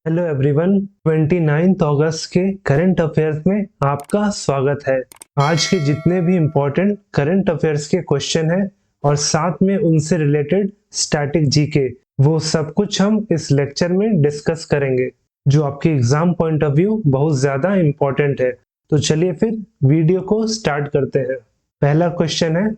Hello everyone, 29 अगस्त के current affairs में आपका स्वागत है। आज के जितने भी इम्पोर्टेंट करंट अफेयर्स के क्वेश्चन हैं और साथ में उनसे रिलेटेड स्टैटिक जीके, वो सब कुछ हम इस लेक्चर में डिस्कस करेंगे, जो आपके एग्जाम पॉइंट ऑफ व्यू बहुत ज्यादा इम्पोर्टेंट है। तो चलिए फिर वीडियो को स्टार्ट करते हैं। पहला क्वेश्चन है,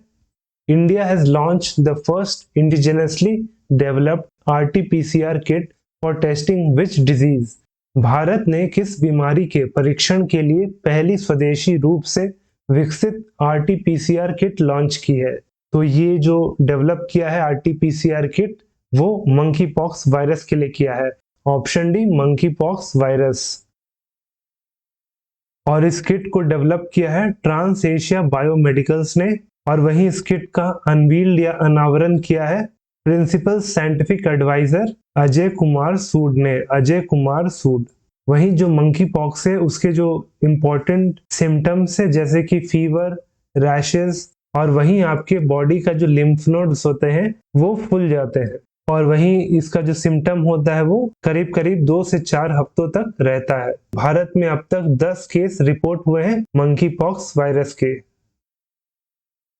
India has launched the first indigenously developed RT-PCR kit for testing which disease? Bharat ने किस बीमारी के परीक्षण के लिए पहली स्वदेशी रूप से विकसित RT-PCR किट लॉन्च की है? तो ये जो डेवलप किया है RT-PCR किट, वो मंकी पॉक्स वायरस के लिए किया है। Option D, monkey pox virus. और इस किट को डेवलप किया है ट्रांस एशिया बायोमेडिकल्स ने, और वहीं इस किट का अनवील्ड या अनावरण किया है principal scientific adviser Ajay Kumar Sood ने। अजय कुमार सूद। वहीं जो मंकी पॉक्स है उसके जो इम्पोर्टेंट सिम्टम्स है जैसे कि फीवर, रैशेस, और वहीं आपके बॉडी का जो लिम्फ नोड्स होते हैं वो फूल जाते हैं, और वहीं इसका जो सिम्टम होता है वो करीब करीब 2 से 4 हफ्तों तक रहता है। भारत में अब तक 10 केस रिपोर्ट हुए हैं मंकी पॉक्स वायरस के।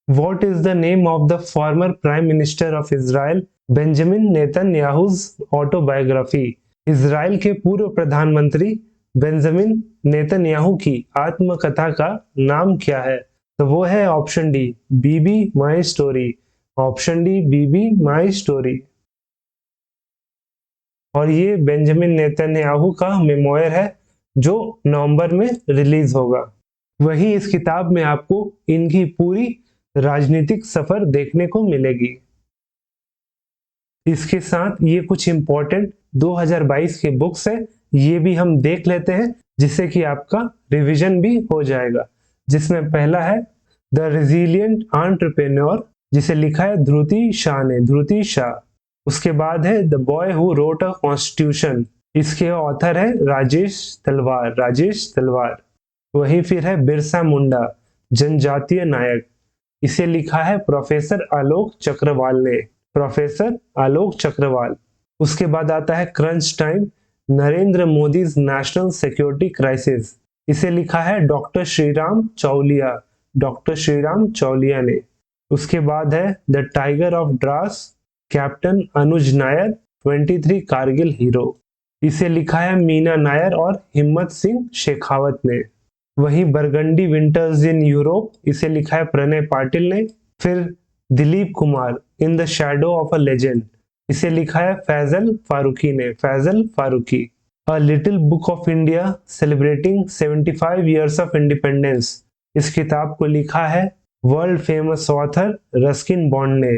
What is the name of the former Prime Minister of Israel, Benjamin Netanyahu's autobiography? Israel के पूर्व प्रधानमंत्री बेंजामिन नेतन्याहू की आत्मकथा का नाम क्या है? तो वो है option D, Bibi my story. Option D, Bibi my story. और ये बेंजामिन नेतन्याहू का मेमोयर है जो नवंबर में रिलीज होगा। वहीं इस किताब में आपको इनकी पूरी राजनीतिक सफर देखने को मिलेगी। इसके साथ ये कुछ इंपॉर्टेंट 2022 के बुक्स है, ये भी हम देख लेते हैं जिससे कि आपका रिवीजन भी हो जाएगा। जिसमें पहला है द रेजिलिएंट एंटरप्रेन्योर, जिसे लिखा है ध्रुति शाह ने, ध्रुति शाह। उसके बाद है the boy who wrote a constitution, इसके ऑथर है राजेश तलवार, राजेश तलवार। वही फिर है बिरसा मुंडा, जनजातीय नायक, इसे लिखा है प्रोफेसर आलोक चक्रवाल ने, प्रोफेसर आलोक चक्रवाल। उसके बाद आता है crunch time, Narendra Modi national security crisis, इसे लिखा है डॉक्टर श्रीराम चौलिया, डॉक्टर श्रीराम चौलिया ने। उसके बाद है the tiger of draws, captain Anuj Nair, 23 Kargil hero, इसे लिखा है मीना नायर और हिम्मत सिंह शेखावत ने। वहीं बरगंडी विंटर्स इन यूरोप, इसे लिखा है प्रणय पाटिल ने। फिर Dilip Kumar, in the shadow of a legend, इसे लिखा है फैजल फारूकी ने, Faisal Farooqui. A little book of India celebrating 75 years of independence, इस किताब को लिखा है world famous author Ruskin Bond ने,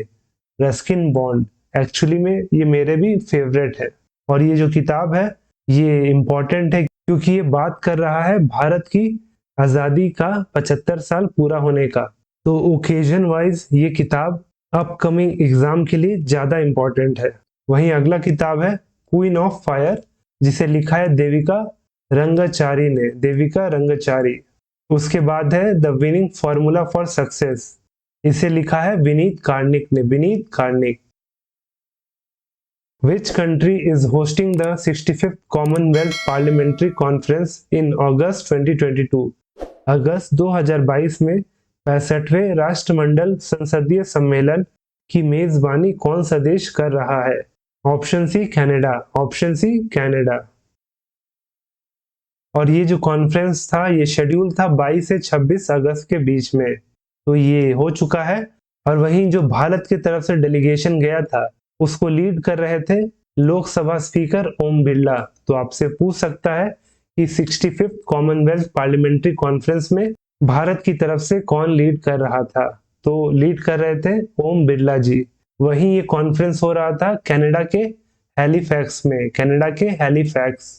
रस्किन बॉन्ड। एक्चुअली में ये मेरे भी फेवरेट है, और ये जो किताब है ये इम्पोर्टेंट है क्योंकि ये बात कर रहा है भारत की आजादी का 75 साल पूरा होने का। तो ओकेजन वाइज ये किताब अपकमिंग एग्जाम के लिए ज्यादा इंपॉर्टेंट है। वहीं अगला किताब है क्वीन ऑफ फायर, जिसे लिखा है देविका रंगचारी ने, देविका रंगचारी। उसके बाद है the winning formula for success, इसे लिखा है विनीत कार्निक ने, Vineet Karnik. Which country is hosting the 65th Commonwealth Parliamentary Conference in August 2022? अगस्त 2022 में 65वें राष्ट्रमंडल संसदीय सम्मेलन की मेजबानी कौन सा देश कर रहा है? Option C Canada, option C Canada. और ये जो कॉन्फ्रेंस था ये शेड्यूल था 22 से 26 अगस्त के बीच में, तो ये हो चुका है। और वहीं जो भारत की तरफ से डेलीगेशन गया था उसको लीड कर रहे थे लोकसभा स्पीकर ओम बिरला। तो आपसे पूछ सकता है कि 65th कॉमनवेल्थ पार्लियामेंट्री कॉन्फ्रेंस में भारत की तरफ से कौन लीड कर रहा था? तो लीड कर रहे थे ओम बिरला जी। वहीं ये कॉन्फ्रेंस हो रहा था कनाडा के हैलीफैक्स में, कनाडा के Halifax.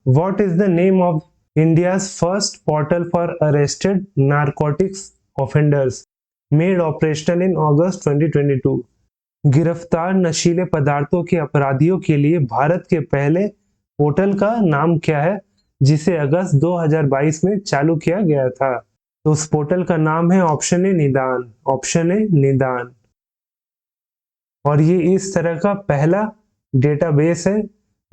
What is the name of India's first portal for arrested narcotics offenders made operational in August 2022? गिरफ्तार नशीले पदार्थों के अपराधियों के लिए भारत के पहले पोर्टल का नाम क्या है जिसे अगस्त 2022 में चालू किया गया था? तो उस पोर्टल का नाम है ऑप्शन ए निदान, ऑप्शन ए निदान। और ये इस तरह का पहला डेटाबेस है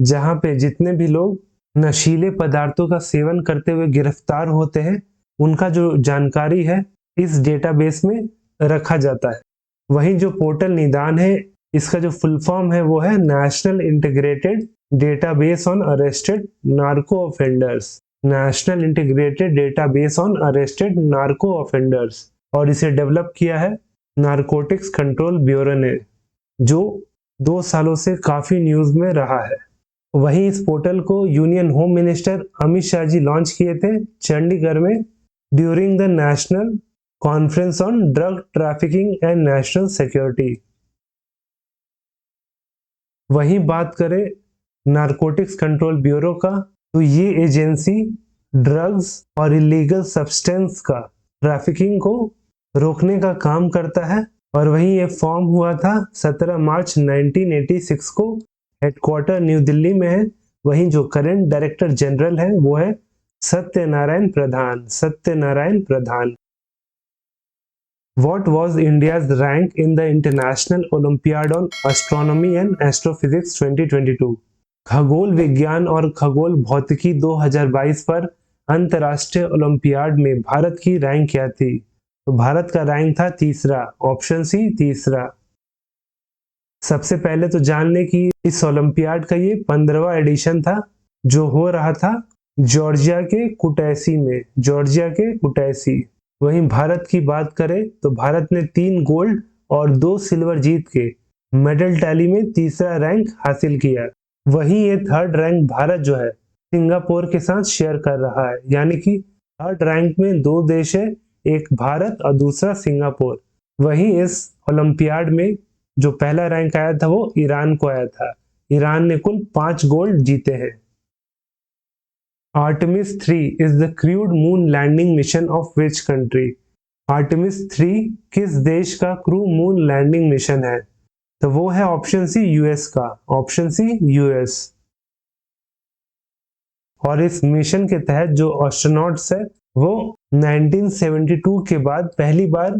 जहां पे जितने भी लोग नशीले पदार्थों का सेवन करते हुए गिरफ्तार होते हैं उनका जो जानकारी है इस डेटाबेस में रखा जाता है। वहीं जो पोर्टल निदान है इसका जो फुल फॉर्म है वो है national integrated database on arrested narco offenders. National integrated database on arrested narco offenders, और इसे डेवलप किया है नारकोटिक्स कंट्रोल ब्यूरो ने, जो 2 सालों से काफी न्यूज में रहा है। वहीं इस पोर्टल को union home minister Amit Shah ji launch किए थे चंडीगढ़ में during the national conference on drug trafficking and national security. वहीं बात करें नारकोटिक्स कंट्रोल ब्यूरो का, तो ये एजेंसी ड्रग्स और इलीगल सब्सटेंस का ट्रैफिकिंग को रोकने का काम करता है। और वहीं ये फॉर्म हुआ था 17 मार्च 1986 को, हेडक्वार्टर न्यू दिल्ली में है। वहीं जो करंट डायरेक्टर जनरल है वो है सत्यनारायण प्रधान। सत्यनारायण प्रधान। What was India's rank in the International Olympiad on Astronomy and Astrophysics 2022? खगोल विज्ञान और खगोल भौतिकी 2022 पर अंतर्राष्ट्रीय ओलंपियाड में भारत की रैंक क्या थी? तो भारत का रैंक था तीसरा, ऑप्शन सी तीसरा। सबसे पहले तो जान ले कि इस ओलंपियाड का ये 15वां एडिशन था जो हो रहा था जॉर्जिया के कुटैसी में। जॉर्जिया के कुटैसी। वहीं भारत की बात करें तो भारत ने 3 गोल्ड और 2 सिल्वर जीत के मेडल टैली में तीसरा रैंक हासिल किया। वहीं ये थर्ड रैंक भारत जो है सिंगापुर के साथ शेयर कर रहा है, यानी कि थर्ड रैंक में 2 देश है, एक भारत और दूसरा सिंगापुर। वहीं इस ओलंपियाड में जो पहला रैंक आया था वो ईरान को आया था। ईरान ने कुल 5 गोल्ड जीते हैं। Artemis 3 is the crewed moon landing mission of which country? Artemis 3 किस देश का क्रू मून लैंडिंग मिशन है? तो वो है ऑप्शन सी यूएस का। Option C US. और इस मिशन के तहत जो एस्ट्रोनॉट्स है वो 1972 के बाद पहली बार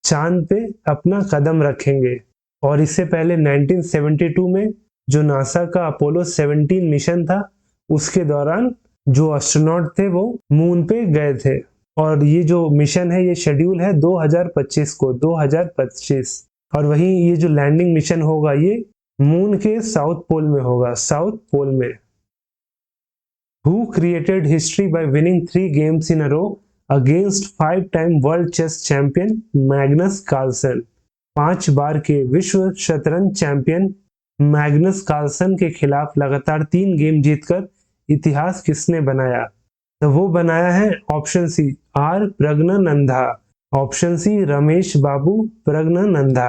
चांद पे अपना कदम रखेंगे। और इससे पहले 1972 में जो नासा का अपोलो 17 मिशन था उसके दौरान जो एस्ट्रोनॉट थे वो मून पे गए थे। और ये जो मिशन है ये शेड्यूल है 2025 को, 2025। और वहीं ये जो लैंडिंग मिशन होगा ये मून के साउथ पोल में होगा, साउथ पोल में। Who created history by winning 3 games in a row against 5-time world chess champion Magnus Carlsen? 5 बार के विश्व शतरंज चैंपियन मैग्नस कार्लसन के खिलाफ लगातार 3 गेम जीतकर इतिहास किसने बनाया? तो वो बनाया है option C R Praggnanandhaa. Option C Ramesh Babu Praggnanandhaa.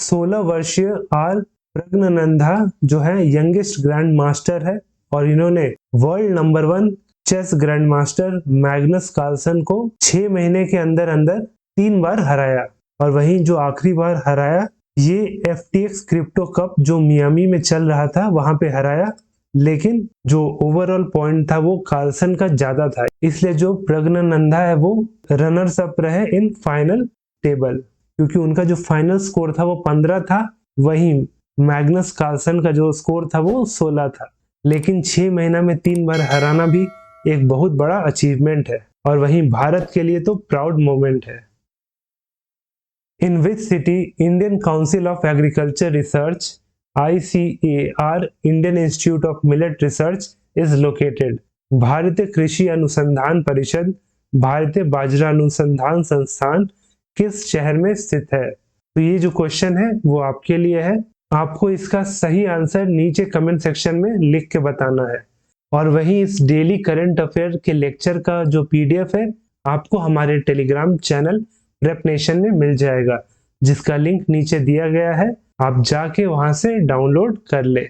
16 वर्षीय आर प्रज्ञानंदा जो है यंगेस्ट ग्रैंड मास्टर है और इन्होंने world number 1 chess grandmaster Magnus Carlsen को 6 महीने के अंदर अंदर 3 बार हराया। और वहीं जो आखिरी बार हराया ये FTX क्रिप्टो कप जो मियामी में चल रहा था वहां पे हराया, लेकिन जो ओवरऑल पॉइंट था वो कार्लसन का ज्यादा था, इसलिए जो प्रज्ञानंदा है वो रनर्स अप रहे इन फाइनल टेबल, क्योंकि उनका जो फाइनल स्कोर था वो 15 था, वहीं मैग्नस कार्लसन का जो स्कोर था वो 16 था। लेकिन 6 महीना में 3 बार हराना भी एक बहुत बड़ा अचीवमेंट है और वहीं भारत के लिए तो प्राउड मोमेंट है। In which city Indian Council of Agriculture Research ICAR Indian Institute of Millet Research is located? भारतीय कृषि अनुसंधान परिषद भारतीय बाजरा अनुसंधान संस्थान किस शहर में स्थित है? तो ये जो क्वेश्चन है वो आपके लिए है, आपको इसका सही आंसर नीचे कमेंट सेक्शन में लिख के बताना है। और वहीं इस डेली करंट अफेयर के लेक्चर का जो PDF है आपको हमारे टेलीग्राम चैनल प्रेप नेशन में मिल जाएगा, जिसका लिंक नीचे दिया गया है, आप जाके वहां से डाउनलोड कर ले।